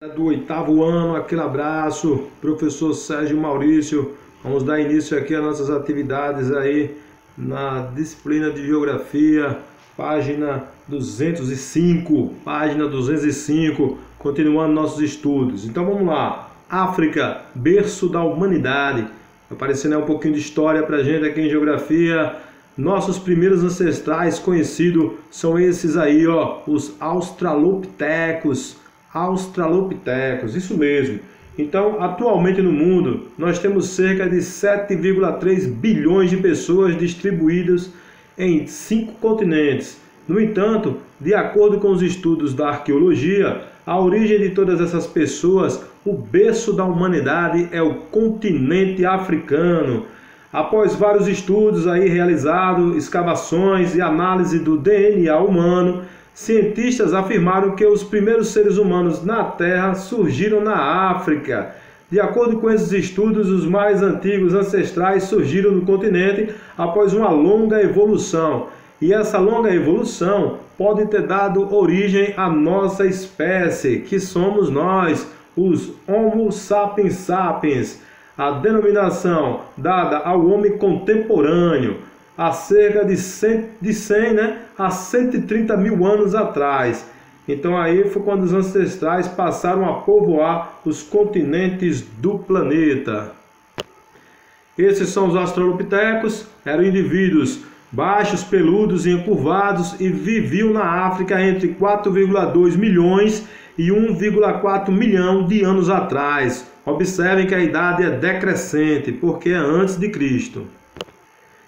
Do oitavo ano, aquele abraço, professor Sérgio Maurício. Vamos dar início aqui às nossas atividades aí na disciplina de Geografia, página 205, continuando nossos estudos. Então vamos lá, África, berço da humanidade. Aparecendo aí um pouquinho de história pra gente aqui em Geografia. Nossos primeiros ancestrais conhecidos são esses aí, ó, os australopitecos. Isso mesmo. Então, atualmente no mundo, nós temos cerca de 7,3 bilhões de pessoas distribuídas em 5 continentes. No entanto, de acordo com os estudos da arqueologia, a origem de todas essas pessoas, o berço da humanidade é o continente africano. Após vários estudos aí realizados, escavações e análise do DNA humano, cientistas afirmaram que os primeiros seres humanos na Terra surgiram na África. De acordo com esses estudos, os mais antigos ancestrais surgiram no continente após uma longa evolução. E essa longa evolução pode ter dado origem à nossa espécie, que somos nós, os Homo sapiens sapiens, a denominação dada ao homem contemporâneo, há cerca de 100 a 130 mil anos atrás. Então aí foi quando os ancestrais passaram a povoar os continentes do planeta. Esses são os australopitecos, eram indivíduos baixos, peludos e encurvados e viviam na África entre 4,2 milhões e 1,4 milhão de anos atrás. Observem que a idade é decrescente, porque é antes de Cristo.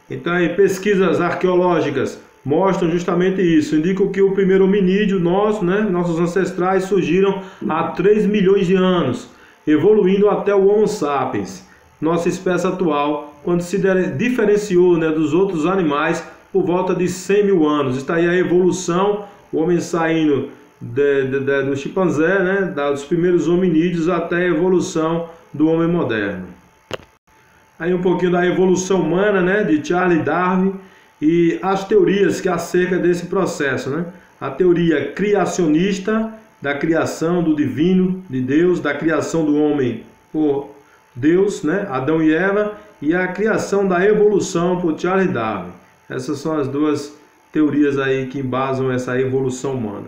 Então, aí, pesquisas arqueológicas mostram justamente isso. Indicam que o primeiro hominídeo nossos ancestrais surgiram há 3 milhões de anos, evoluindo até o Homo sapiens, nossa espécie atual, quando se diferenciou dos outros animais por volta de 100 mil anos. Está aí a evolução, o homem saindo do chimpanzé, dos primeiros hominídeos até a evolução do homem moderno. Aí um pouquinho da evolução humana, de Charles Darwin e as teorias que acerca desse processo, A teoria criacionista, da criação do divino, de Deus, da criação do homem por Deus, Adão e Eva, e a criação da evolução por Charles Darwin. Essas são as duas teorias aí que embasam essa evolução humana.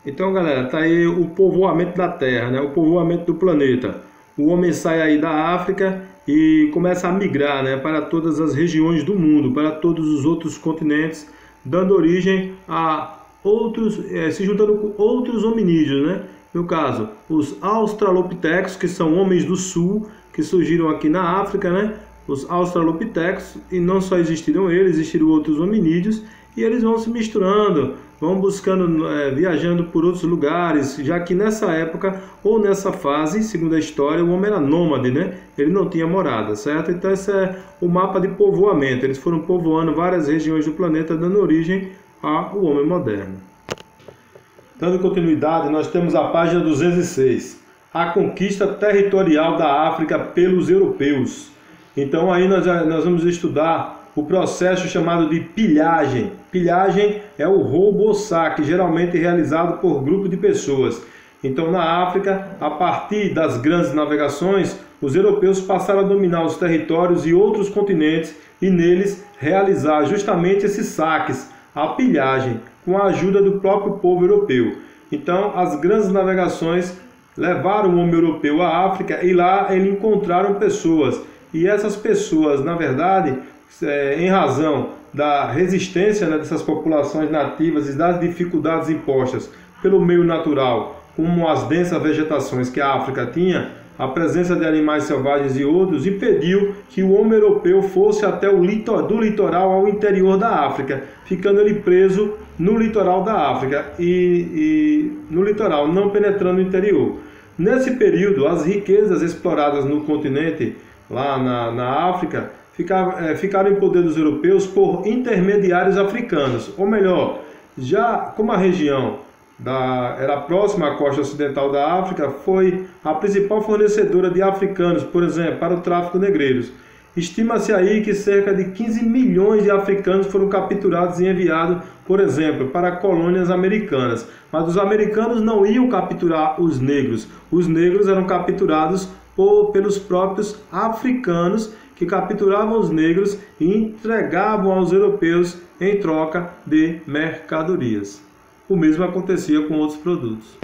Então, galera, tá aí o povoamento da Terra, o povoamento do planeta. O homem sai aí da África e começa a migrar para todas as regiões do mundo, para todos os outros continentes, dando origem a outros, se juntando com outros hominídeos, No caso, os australopitecos, que são homens do sul, que surgiram aqui na África, Os australopitecos, e não só existiram eles, existiram outros hominídeos, e eles vão se misturando, vão buscando, viajando por outros lugares, já que nessa época, ou nessa fase, segundo a história, o homem era nômade, Ele não tinha morada, certo? Então esse é o mapa de povoamento, eles foram povoando várias regiões do planeta, dando origem ao homem moderno. Dando continuidade, nós temos a página 206, a conquista territorial da África pelos europeus. Então aí nós vamos estudar o processo chamado de pilhagem. Pilhagem é o roubo ou saque, geralmente realizado por grupo de pessoas. Então, na África, a partir das grandes navegações, os europeus passaram a dominar os territórios e outros continentes e neles realizar justamente esses saques, a pilhagem, com a ajuda do próprio povo europeu. Então, as grandes navegações levaram o homem europeu à África e lá ele encontraram pessoas. E essas pessoas, na verdade, em razão da resistência dessas populações nativas e das dificuldades impostas pelo meio natural, como as densas vegetações que a África tinha, a presença de animais selvagens e outros impediu que o homem europeu fosse até do litoral ao interior da África, ficando ele preso no litoral da África e no litoral, não penetrando no interior. Nesse período, as riquezas exploradas no continente, lá na África, ficaram em poder dos europeus por intermediários africanos. Ou melhor, já como a região era próxima à costa ocidental da África, foi a principal fornecedora de africanos, por exemplo, para o tráfico de negreiros. Estima-se aí que cerca de 15 milhões de africanos foram capturados e enviados por exemplo, para colônias americanas. Mas os americanos não iam capturar os negros eram capturados pelos próprios africanos, que capturavam os negros e entregavam aos europeus em troca de mercadorias. O mesmo acontecia com outros produtos.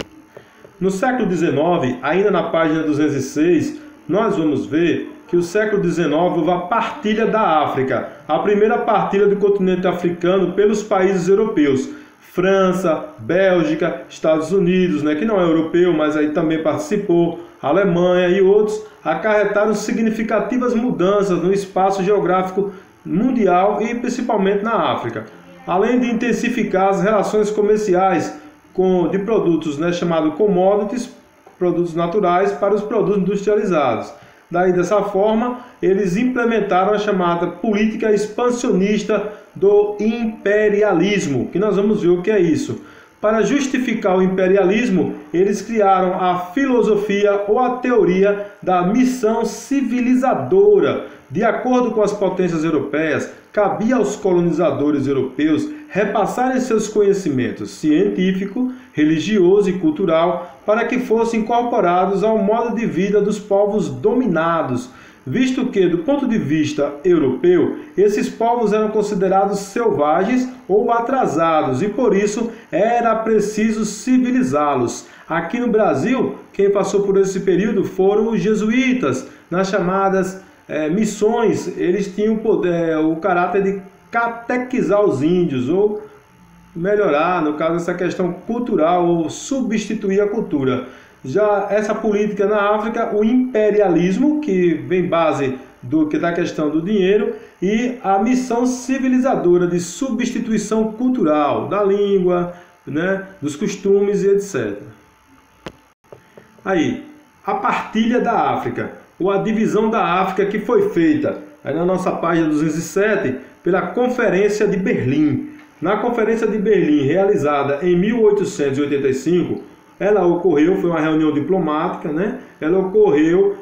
No século XIX, ainda na página 206, nós vamos ver que o século XIX houve a partilha da África, a primeira partilha do continente africano pelos países europeus. França, Bélgica, Estados Unidos, que não é europeu, mas aí também participou, Alemanha e outros, acarretaram significativas mudanças no espaço geográfico mundial e principalmente na África. Além de intensificar as relações comerciais de produtos chamados commodities, produtos naturais, para os produtos industrializados. Daí, dessa forma, eles implementaram a chamada política expansionista do imperialismo, que nós vamos ver o que é isso. Para justificar o imperialismo, eles criaram a filosofia ou a teoria da missão civilizadora. De acordo com as potências europeias, cabia aos colonizadores europeus repassarem seus conhecimentos científico, religioso e cultural para que fossem incorporados ao modo de vida dos povos dominados, visto que, do ponto de vista europeu, esses povos eram considerados selvagens ou atrasados e, por isso, era preciso civilizá-los. Aqui no Brasil, quem passou por esse período foram os jesuítas, nas chamadas missões. Eles tinham o caráter de catequizar os índios, ou melhorar, no caso, essa questão cultural, ou substituir a cultura. Já essa política na África, o imperialismo, que vem base da questão do dinheiro, e a missão civilizadora de substituição cultural, da língua, dos costumes e etc. Aí, a partilha da África, ou a divisão da África, que foi feita aí na nossa página 207 pela Conferência de Berlim. Na Conferência de Berlim, realizada em 1885, ela ocorreu, foi uma reunião diplomática, ela ocorreu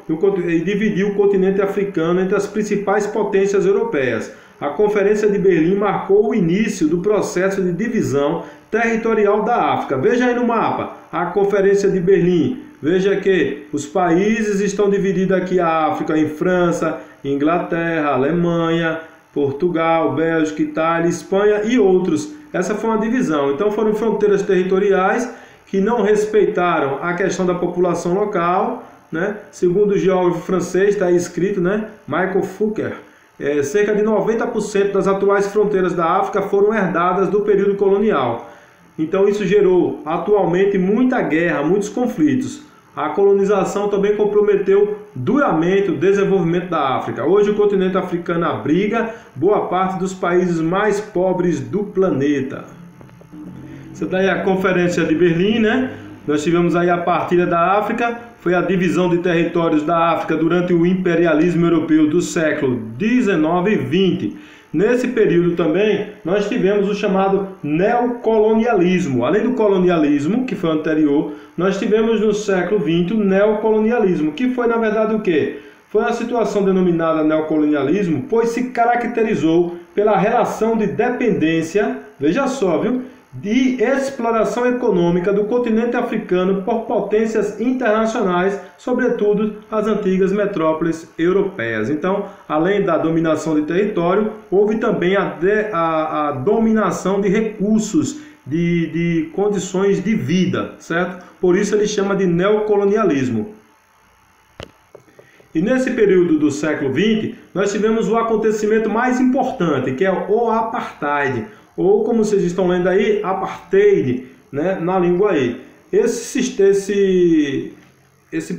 e dividiu o continente africano entre as principais potências europeias. A Conferência de Berlim marcou o início do processo de divisão territorial da África. Veja aí no mapa, a Conferência de Berlim. Veja que os países estão divididos aqui, a África em França, Inglaterra, Alemanha, Portugal, Bélgica, Itália, Espanha e outros. Essa foi uma divisão. Então foram fronteiras territoriais que não respeitaram a questão da população local, Segundo o geógrafo francês, está aí escrito, Michael Foucault, cerca de 90% das atuais fronteiras da África foram herdadas do período colonial. Então isso gerou atualmente muita guerra, muitos conflitos. A colonização também comprometeu duramente o desenvolvimento da África. Hoje o continente africano abriga boa parte dos países mais pobres do planeta. Essa daí é a Conferência de Berlim, Nós tivemos aí a partilha da África, foi a divisão de territórios da África durante o imperialismo europeu do século XIX e XX. Nesse período também, nós tivemos o chamado neocolonialismo. Além do colonialismo, que foi anterior, nós tivemos no século XX o neocolonialismo, que foi, na verdade, o quê? Foi uma situação denominada neocolonialismo, pois se caracterizou pela relação de dependência, veja só, de exploração econômica do continente africano por potências internacionais, sobretudo as antigas metrópoles europeias. Então, além da dominação de território, houve também a dominação de recursos, de condições de vida, certo? Por isso ele chama de neocolonialismo. E nesse período do século XX, nós tivemos o acontecimento mais importante, que é o apartheid, ou como vocês estão lendo aí, apartheid, na língua aí. Esse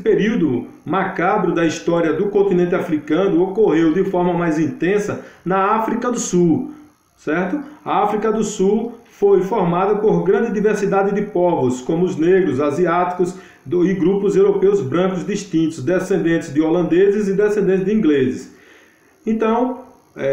período macabro da história do continente africano ocorreu de forma mais intensa na África do Sul, certo? A África do Sul foi formada por grande diversidade de povos, como os negros, asiáticos e grupos europeus brancos distintos, descendentes de holandeses e descendentes de ingleses. Então,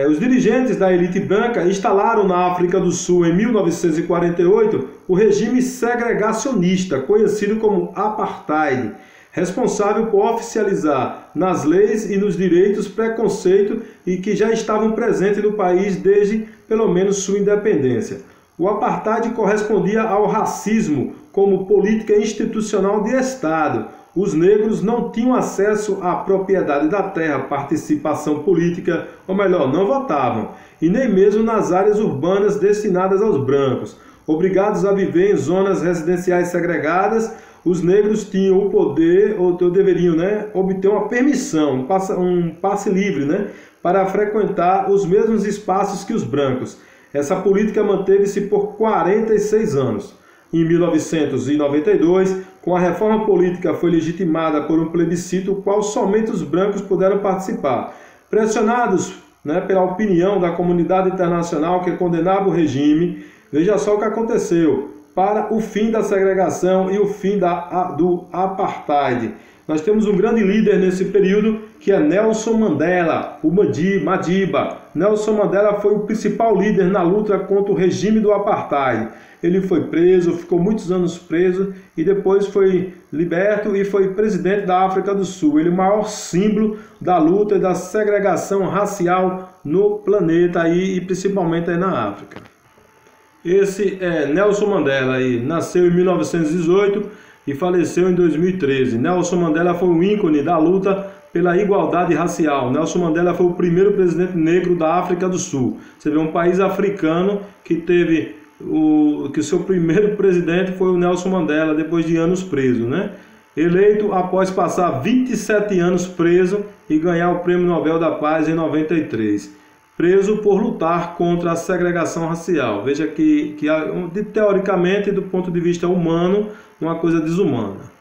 os dirigentes da elite branca instalaram na África do Sul, em 1948, o regime segregacionista, conhecido como apartheid, responsável por oficializar nas leis e nos direitos preconceito e que já estavam presentes no país desde, pelo menos, sua independência. O apartheid correspondia ao racismo como política institucional de Estado. Os negros não tinham acesso à propriedade da terra, participação política, ou melhor, não votavam, e nem mesmo nas áreas urbanas destinadas aos brancos. Obrigados a viver em zonas residenciais segregadas, os negros tinham o poder, ou deveriam, obter uma permissão, um passe livre, para frequentar os mesmos espaços que os brancos. Essa política manteve-se por 46 anos. Em 1992, com a reforma política foi legitimada por um plebiscito, o qual somente os brancos puderam participar. Pressionados pela opinião da comunidade internacional que condenava o regime, veja só o que aconteceu. Para o fim da segregação e o fim do apartheid. Nós temos um grande líder nesse período, que é Nelson Mandela, o Madiba. Nelson Mandela foi o principal líder na luta contra o regime do apartheid. Ele foi preso, ficou muitos anos preso e depois foi liberto e foi presidente da África do Sul. Ele é o maior símbolo da luta e da segregação racial no planeta e principalmente aí na África. Esse é Nelson Mandela, nasceu em 1918 e faleceu em 2013. Nelson Mandela foi um ícone da luta pela igualdade racial. Nelson Mandela foi o primeiro presidente negro da África do Sul. Você vê um país africano que teve que o seu primeiro presidente foi o Nelson Mandela, depois de anos preso, Eleito após passar 27 anos preso e ganhar o Prêmio Nobel da Paz em 93. Preso por lutar contra a segregação racial. Veja que teoricamente, do ponto de vista humano, uma coisa desumana.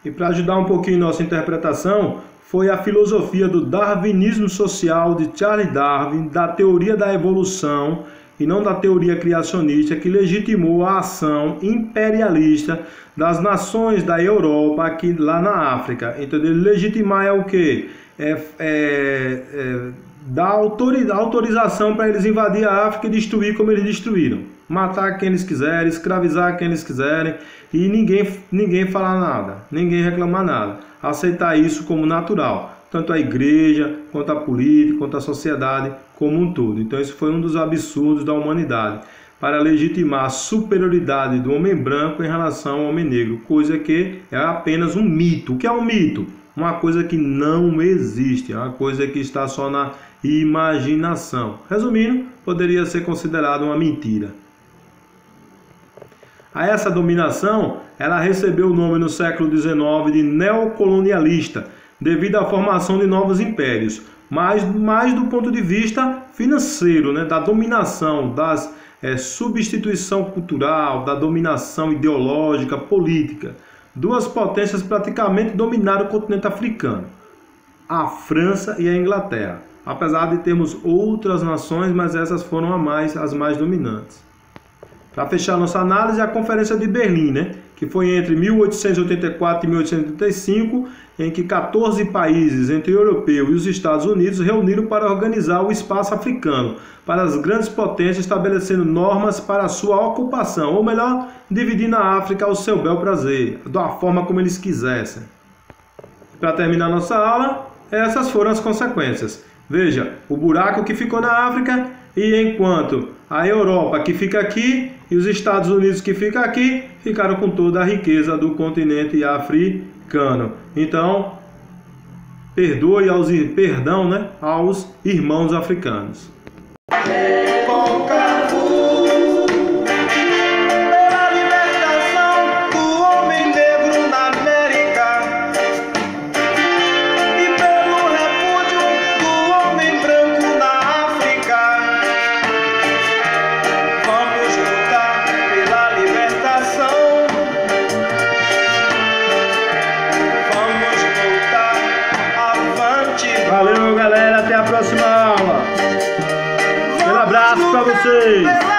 E para ajudar um pouquinho nossa interpretação, foi a filosofia do darwinismo social de Charles Darwin, da teoria da evolução e não da teoria criacionista, que legitimou a ação imperialista das nações da Europa aqui lá na África. Então, legitimar é o quê? Dar autorização para eles invadir a África e destruir como eles destruíram. Matar quem eles quiserem, escravizar quem eles quiserem e ninguém falar nada, ninguém reclamar nada. Aceitar isso como natural, tanto a igreja, quanto a política, quanto a sociedade como um todo. Então isso foi um dos absurdos da humanidade, para legitimar a superioridade do homem branco em relação ao homem negro, coisa que é apenas um mito. O que é um mito? Uma coisa que não existe, uma coisa que está só na imaginação. Resumindo, poderia ser considerado uma mentira. A essa dominação, ela recebeu o nome no século XIX de neocolonialista, devido à formação de novos impérios, mas mais do ponto de vista financeiro, da dominação, das substituição cultural, da dominação ideológica, política. Duas potências praticamente dominaram o continente africano, a França e a Inglaterra. Apesar de termos outras nações, mas essas foram as mais dominantes. Para fechar nossa análise, a Conferência de Berlim, que foi entre 1884 e 1885, em que 14 países, entre o europeu e os Estados Unidos, reuniram para organizar o espaço africano, para as grandes potências, estabelecendo normas para a sua ocupação, ou melhor, dividindo a África ao seu bel prazer, da forma como eles quisessem. Para terminar nossa aula, essas foram as consequências. Veja, o buraco que ficou na África, e enquanto a Europa que fica aqui e os Estados Unidos que fica aqui, ficaram com toda a riqueza do continente africano. Então, perdão aos irmãos africanos. Valeu, galera, até a próxima aula. Um abraço para vocês.